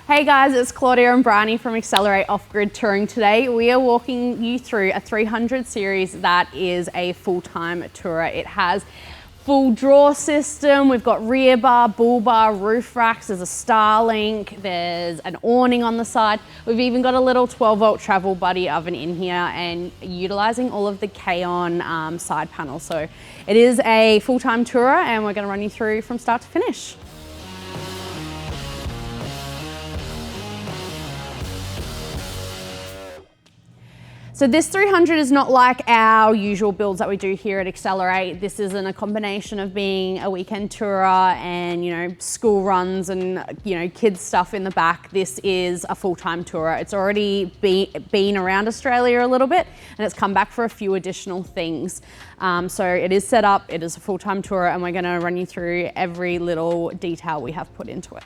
Hey guys, it's Claudia and Briohny from Accelerate Off-Grid Touring. Today we are walking you through a 300 series that is a full-time tourer. It has full draw system, we've got rear bar, bull bar, roof racks, there's a Starlink, there's an awning on the side. We've even got a little 12-volt travel buddy oven in here and utilizing all of the K-on side panels. So it is a full-time tourer and we're gonna run you through from start to finish. So this 300 is not like our usual builds that we do here at Accelerate. This isn't a combination of being a weekend tourer and, school runs and, kids stuff in the back. This is a full-time tourer. It's already been around Australia a little bit and it's come back for a few additional things. So it is set up, it is a full-time tourer, and we're gonna run you through every little detail we have put into it.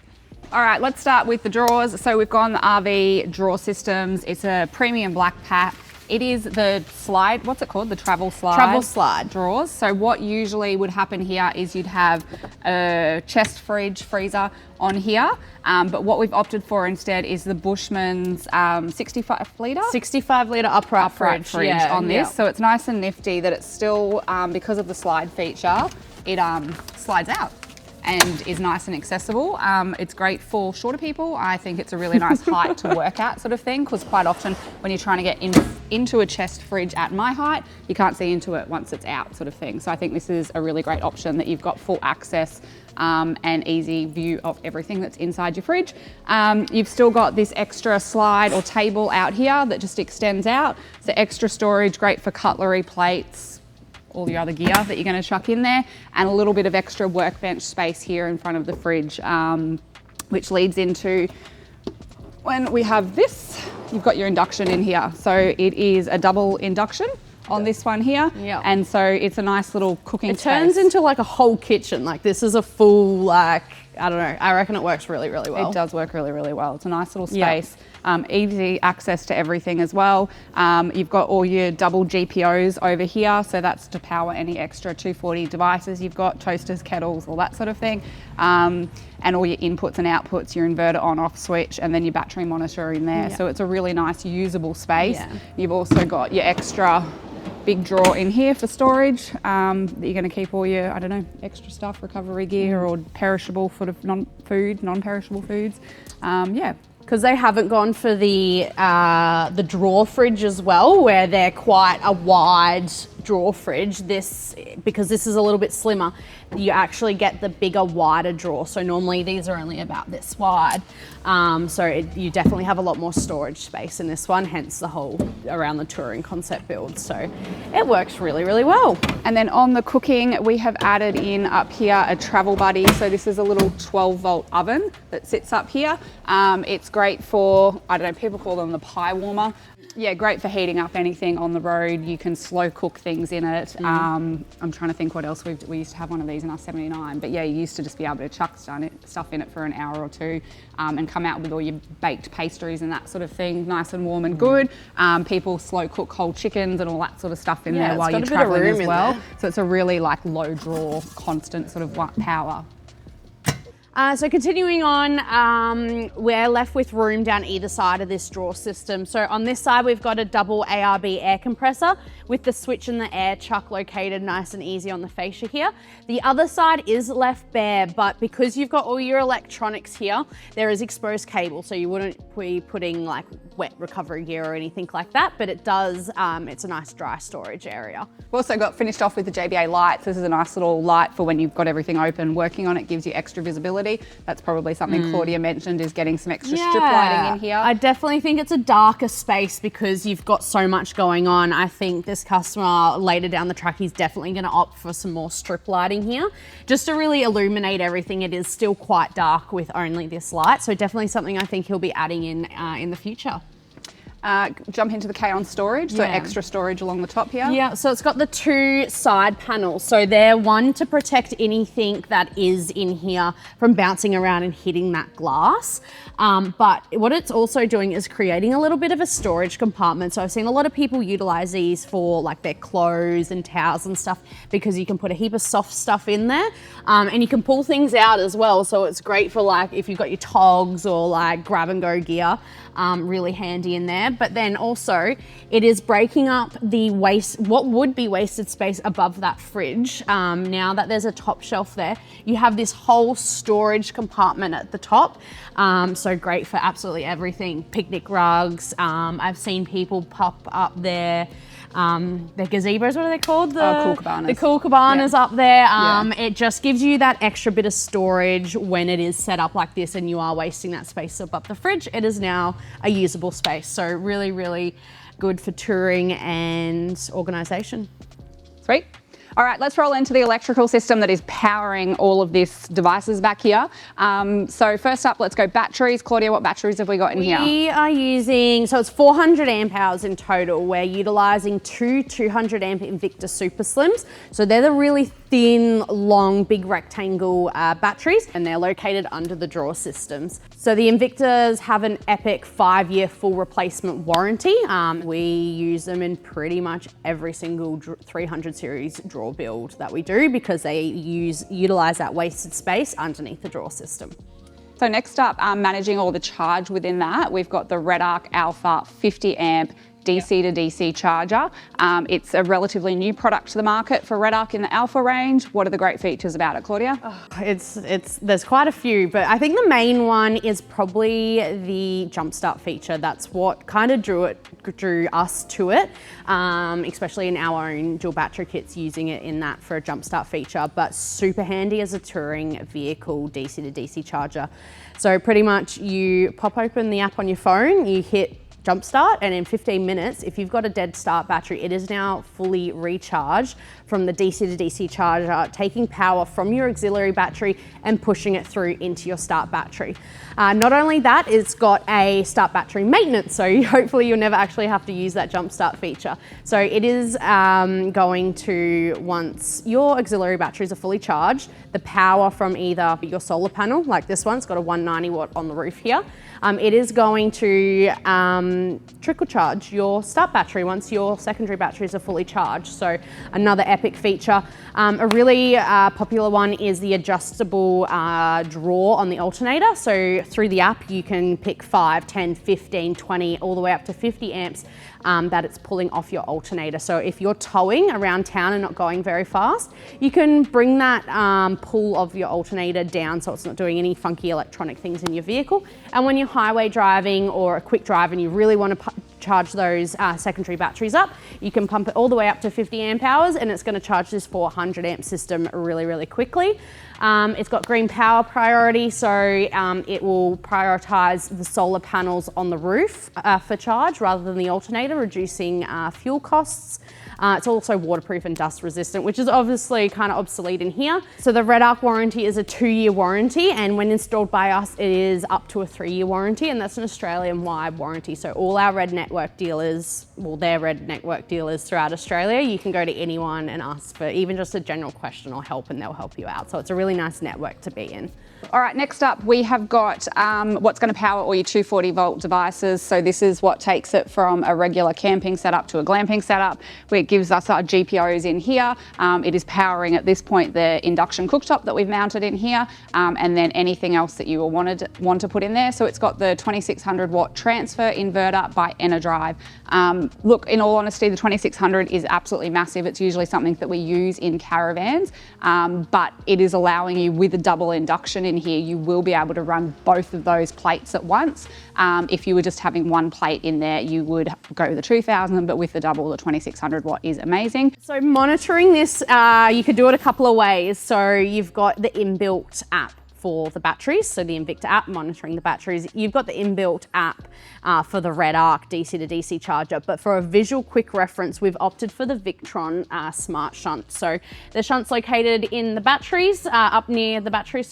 All right, let's start with the drawers. So we've gone the RV drawer systems. It's a premium black pack. It is the slide, what's it called? The travel slide? Travel slide. Drawers. So what usually would happen here is you'd have a chest freezer on here. But what we've opted for instead is the Bushman's 65 litre? 65 litre upright fridge on this. So it's nice and nifty that it's still, because of the slide feature, it slides out and is nice and accessible. It's great for shorter people. I think it's a really nice height to work at sort of thing, because quite often when you're trying to get into a chest fridge at my height, you can't see into it once it's out sort of thing. So I think this is a really great option that you've got full access and easy view of everything that's inside your fridge. You've still got this extra slide or table out here that just extends out. So extra storage, great for cutlery, plates, all the other gear that you're going to chuck in there, and a little bit of extra workbench space here in front of the fridge, which leads into when we have this, you've got your induction in here. So it is a double induction on this one here. Yeah. And so it's a nice little cooking space. It turns into like a whole kitchen. Like this is a full, I don't know, I reckon it works really, really well. It does work really, really well. It's a nice little space. Easy access to everything as well. You've got all your double GPOs over here, so that's to power any extra 240 devices. You've got toasters, kettles, all that sort of thing. And all your inputs and outputs, your inverter on-off switch, and then your battery monitor in there. Yeah. So it's a really nice usable space. Yeah. You've also got your extra big drawer in here for storage that you're going to keep all your, extra stuff, recovery gear or perishable sort of non-perishable foods. Because they haven't gone for the drawer fridge as well, where they're quite a wide drawer fridge. Because this is a little bit slimmer, you actually get the bigger, wider drawer. So normally these are only about this wide. You definitely have a lot more storage space in this one, hence the whole around the touring concept build. So it works really, really well. And then on the cooking, we have added in up here a travel buddy. So this is a little 12-volt oven that sits up here. It's great for, people call them the pie warmer. Yeah, great for heating up anything on the road. You can slow cook things in it. I'm trying to think what else we used to have one of these in our 79, but yeah, you used to just be able to chuck stuff in it for an hour or two and come out with all your baked pastries and that sort of thing, nice and warm and good. People slow cook whole chickens and all that sort of stuff in there while you're traveling as well. So it's a really low draw, constant sort of power. So continuing on, we're left with room down either side of this drawer system. So on this side, we've got a double ARB air compressor with the switch and the air chuck located nice and easy on the fascia here. The other side is left bare, but because you've got all your electronics here, there is exposed cable. So you wouldn't be putting like wet recovery gear or anything like that, but it does, it's a nice dry storage area. We've also got finished off with the JBA lights. This is a nice little light for when you've got everything open. Working on it gives you extra visibility. That's probably something Claudia mentioned, is getting some extra strip lighting in here. I definitely think it's a darker space because you've got so much going on. I think this customer later down the track, he's definitely going to opt for some more strip lighting here just to really illuminate everything. It is still quite dark with only this light, so definitely something I think he'll be adding in the future. jump into the K on storage, so extra storage along the top here. Yeah, so it's got the 2 side panels. So they're one to protect anything that is in here from bouncing around and hitting that glass. But what it's also doing is creating a little bit of a storage compartment. So I've seen a lot of people utilize these for like their clothes and towels and stuff, because you can put a heap of soft stuff in there, and you can pull things out as well. So it's great for like if you've got your togs or like grab and go gear, really handy in there. But then also it is breaking up the what would be wasted space above that fridge. Now that there's a top shelf there, you have this whole storage compartment at the top. So great for absolutely everything. Picnic rugs. I've seen people pop up their gazebos, what are they called? Cool cabanas. The cool cabanas up there. It just gives you that extra bit of storage when it is set up like this and you are wasting that space above the fridge. It is now a usable space. So really, really good for touring and organisation. Sweet. All right, let's roll into the electrical system that is powering all of these devices back here. So first up, let's go batteries. Claudia, what batteries have we got in here? We are using, so it's 400 amp hours in total. We're utilising 2 200 amp Invicta Super Slims. So they're the really thin, long, big rectangle batteries, and they're located under the drawer systems. So the Invictas have an epic 5-year full replacement warranty. We use them in pretty much every single 300 series drawer build that we do, because they utilize that wasted space underneath the drawer system. So next up, managing all the charge within that, we've got the Redarc Alpha 50 amp DC to DC charger. It's a relatively new product to the market for Redarc in the Alpha range. What are the great features about it, Claudia? There's quite a few, but I think the main one is probably the jumpstart feature. That's what kind of drew us to it, especially in our own dual battery kits, using it in that for a jumpstart feature, but super handy as a touring vehicle DC to DC charger. So pretty much you pop open the app on your phone, you hit jumpstart, and in 15 minutes, if you've got a dead start battery, it is now fully recharged from the DC to DC charger, taking power from your auxiliary battery and pushing it through into your start battery. Not only that, it's got a start battery maintenance, so hopefully you'll never actually have to use that jumpstart feature. So it is going to, once your auxiliary batteries are fully charged, the power from either your solar panel, like this one, it's got a 190 watt on the roof here, it is going to trickle charge your start battery once your secondary batteries are fully charged. So another epic feature. A really popular one is the adjustable drawer on the alternator. So through the app, you can pick 5, 10, 15, 20, all the way up to 50 amps that it's pulling off your alternator. So if you're towing around town and not going very fast, you can bring that pull of your alternator down so it's not doing any funky electronic things in your vehicle. And when you're highway driving or a quick drive and you really want to charge those secondary batteries up, you can pump it all the way up to 50 amp hours and it's going to charge this 400 amp system really, really quickly. It's got green power priority, so it will prioritize the solar panels on the roof for charge rather than the alternator, reducing fuel costs. It's also waterproof and dust resistant, which is obviously kind of obsolete in here. So the Redarc warranty is a 2-year warranty, and when installed by us, it is up to a 3-year warranty, and that's an Australian-wide warranty. So all our Red Network dealers, well, they're Red Network dealers throughout Australia, you can go to anyone and ask for even just a general question or help, and they'll help you out. So it's a really nice network to be in. All right, next up we have got what's going to power all your 240 volt devices. So this is what takes it from a regular camping setup to a glamping setup, where it gives us our GPOs in here. It is powering at this point the induction cooktop that we've mounted in here, and then anything else that you want to put in there. So it's got the 2600 watt transfer inverter by Enerdrive. Look, in all honesty, the 2600 is absolutely massive. It's usually something that we use in caravans, but it is allowing you, with a double induction in here, you will be able to run both of those plates at once. If you were just having one plate in there, you would go the 2000, but with the double, the 2600 watt is amazing. So monitoring this, you could do it a couple of ways. So you've got the inbuilt app for the batteries, so the Invicta app monitoring the batteries. You've got the inbuilt app for the Redarc DC to DC charger, but for a visual quick reference, we've opted for the Victron Smart Shunt. So the shunt's located in the batteries, up near the battery,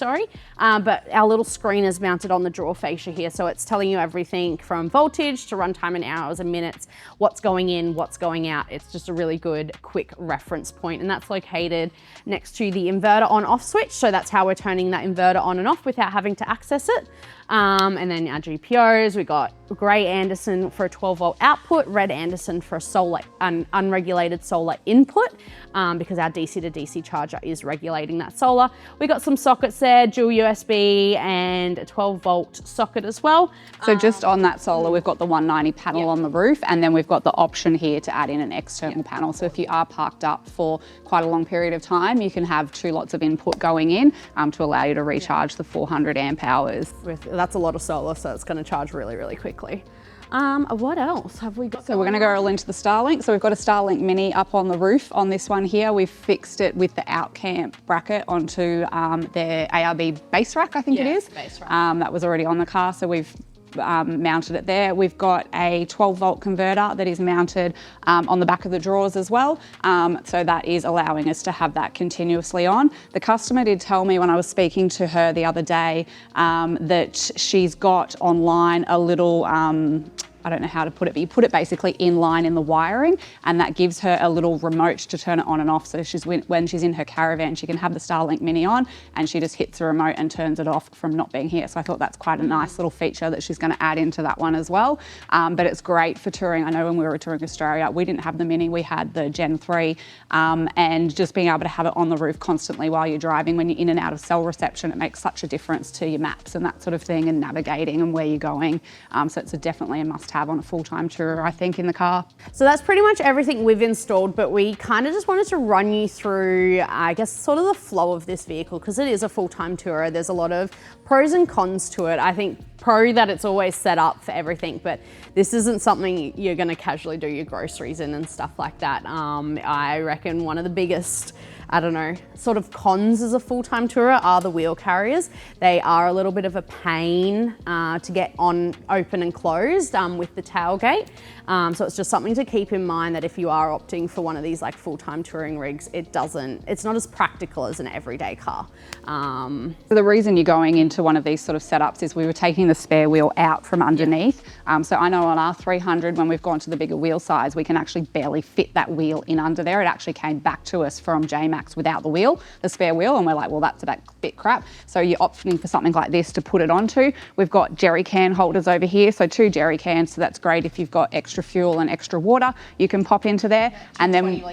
but our little screen is mounted on the drawer fascia here, so it's telling you everything from voltage to runtime in hours and minutes, what's going in, what's going out. It's just a really good quick reference point, and that's located next to the inverter on-off switch, so that's how we're turning that inverter on and off without having to access it. And then our GPOs, we got grey Anderson for a 12 volt output, red Anderson for a solar, unregulated solar input, because our DC to DC charger is regulating that solar. We got some sockets there, dual USB and a 12 volt socket as well. So just on that solar, we've got the 190 panel on the roof, and then we've got the option here to add in an external panel. So if you are parked up for quite a long period of time, you can have 2 lots of input going in to allow you to recharge the 400 amp hours. That's a lot of solar, so it's going to charge really, really quickly. What else have we got? So we're going to go all into the Starlink. So we've got a Starlink Mini up on the roof on this one here. We've fixed it with the out camp bracket onto their ARB base rack, I think it is. Base rack. That was already on the car, so we've mounted it there. We've got a 12 volt converter that is mounted on the back of the drawers as well. So that is allowing us to have that continuously on. The customer did tell me when I was speaking to her the other day that she's got online a little, I don't know how to put it, but you put it basically in line in the wiring, and that gives her a little remote to turn it on and off. So when she's in her caravan, she can have the Starlink Mini on and she just hits the remote and turns it off from not being here. So I thought that's quite a nice little feature that she's going to add into that one as well. But it's great for touring. I know when we were touring Australia, we didn't have the Mini, we had the Gen 3, and just being able to have it on the roof constantly while you're driving, when you're in and out of cell reception, it makes such a difference to your maps and that sort of thing, and navigating and where you're going. So it's definitely a must-have on a full-time tourer, I think, in the car. So that's pretty much everything we've installed, but we kind of just wanted to run you through, I guess, sort of the flow of this vehicle, because it is a full-time tourer. There's a lot of pros and cons to it. I think pro that it's always set up for everything, but this isn't something you're going to casually do your groceries in and stuff like that. I reckon one of the biggest, I don't know, sort of cons as a full-time tourer are the wheel carriers. They are a little bit of a pain to get on, open and closed with the tailgate. So it's just something to keep in mind, that if you are opting for one of these like full-time touring rigs, it's not as practical as an everyday car. So the reason you're going into one of these sort of setups is we were taking the spare wheel out from underneath. So I know on our 300, when we've gone to the bigger wheel size, we can actually barely fit that wheel in under there. It actually came back to us from JMax without the wheel, the spare wheel, and we're like, well, that's a bit crap. So you're opting for something like this to put it onto. We've got jerry can holders over here, so 2 jerry cans, so that's great if you've got extra fuel and extra water, you can pop into there. And then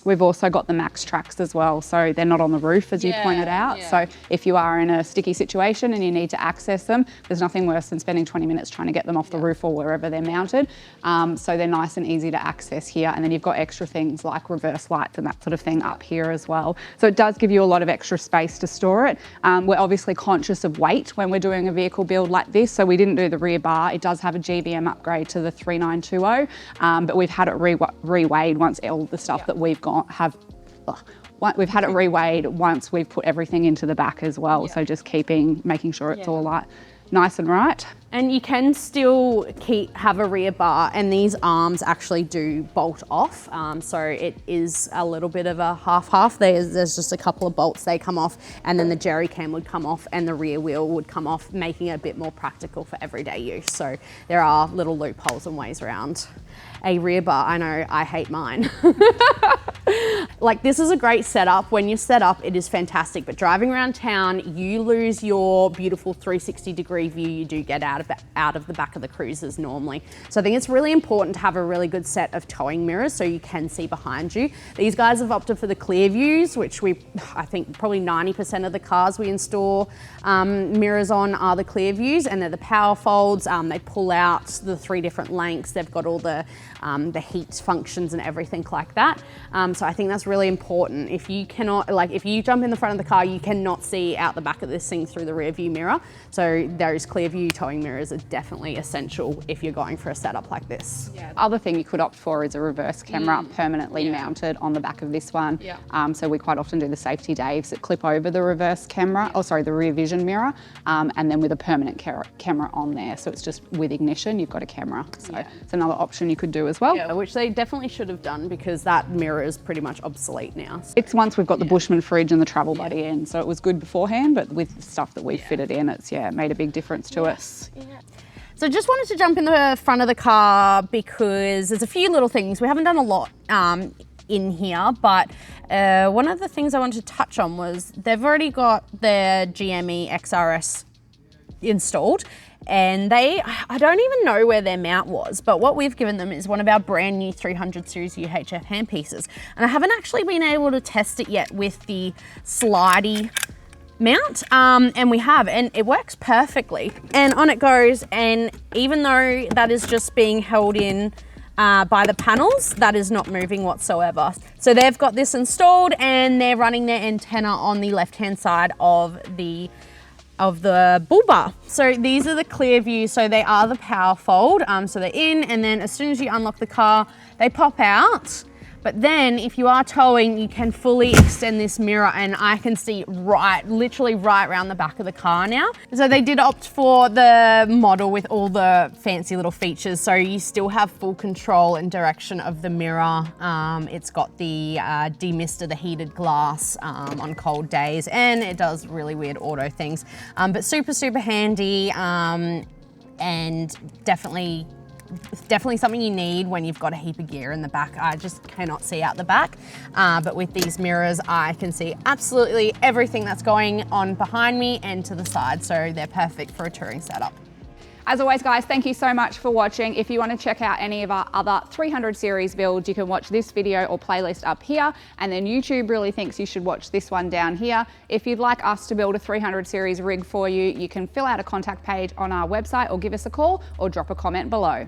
we've also got the Maxtrax as well, so they're not on the roof, as you pointed out. So if you are in a sticky situation and you need to access them, there's nothing worse than spending 20 minutes trying to get them off the roof or wherever they're mounted. So they're nice and easy to access here. And then you've got extra things like reverse lights and that sort of thing up here as well. So it does give you a lot of extra space to store it. We're obviously conscious of weight when we're doing a vehicle build like this, so we didn't do the rear bar. It does have a GBM upgrade to the 3920, but we've had it reweighed once all the stuff that we've got we've had it reweighed once we've put everything into the back as well. So just making sure it's all like nice and right. And you can still have a rear bar, and these arms actually do bolt off. So it is a little bit of a half-half. There's just a couple of bolts, they come off, and then the jerry can would come off and the rear wheel would come off, making it a bit more practical for everyday use. So there are little loopholes and ways around a rear bar. I know, I hate mine. Like, this is a great setup. When you're set up, it is fantastic, but driving around town, you lose your beautiful 360-degree view you do get out of the back of the cruisers normally. So I think it's really important to have a really good set of towing mirrors so you can see behind you. These guys have opted for the Clearviews, which I think probably 90% of the cars we install mirrors on are the Clearviews, and they're the power folds. They pull out the 3 different lengths. They've got all the heat functions and everything like that. So I think that's really important. If you jump in the front of the car, you cannot see out the back of this thing through the rear view mirror. So those Clearview towing mirrors mirrors are definitely essential if you're going for a setup like this. Yeah. The other thing you could opt for is a reverse camera permanently mounted on the back of this one. Yeah. So we quite often do the safety Daves that clip over the reverse camera, the rear vision mirror, and then with a permanent camera on there. So it's just with ignition, you've got a camera. So it's another option you could do as well. Yeah, which they definitely should have done because that mirror is pretty much obsolete now. It's once we've got the Bushman fridge and the travel buddy in, so it was good beforehand, but with stuff that we've fitted in, it's made a big difference to us. Yeah. So just wanted to jump in the front of the car because there's a few little things. We haven't done a lot in here, but one of the things I wanted to touch on was they've already got their GME XRS installed, and I don't even know where their mount was, but what we've given them is one of our brand new 300 series UHF handpieces, and I haven't actually been able to test it yet with the slidey mount, and we have, and it works perfectly, and on it goes, and even though that is just being held in by the panels, that is not moving whatsoever. So they've got this installed and they're running their antenna on the left hand side of the bull bar. So these are the Clearview, so they are the power fold, so they're in, and then as soon as you unlock the car they pop out. But then if you are towing, you can fully extend this mirror, and I can see literally right around the back of the car now. So they did opt for the model with all the fancy little features, so you still have full control and direction of the mirror. It's got the demister, the heated glass on cold days, and it does really weird auto things. But super, super handy, and definitely something you need when you've got a heap of gear in the back. I just cannot see out the back, but with these mirrors I can see absolutely everything that's going on behind me and to the side, so they're perfect for a touring setup. As always, guys, thank you so much for watching. If you want to check out any of our other 300 series builds, you can watch this video or playlist up here, and then YouTube really thinks you should watch this one down here. If you'd like us to build a 300 series rig for you, you can fill out a contact page on our website or give us a call or drop a comment below.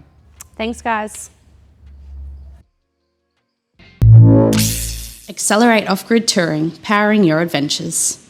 Thanks, guys. Accelerate off-grid touring, powering your adventures.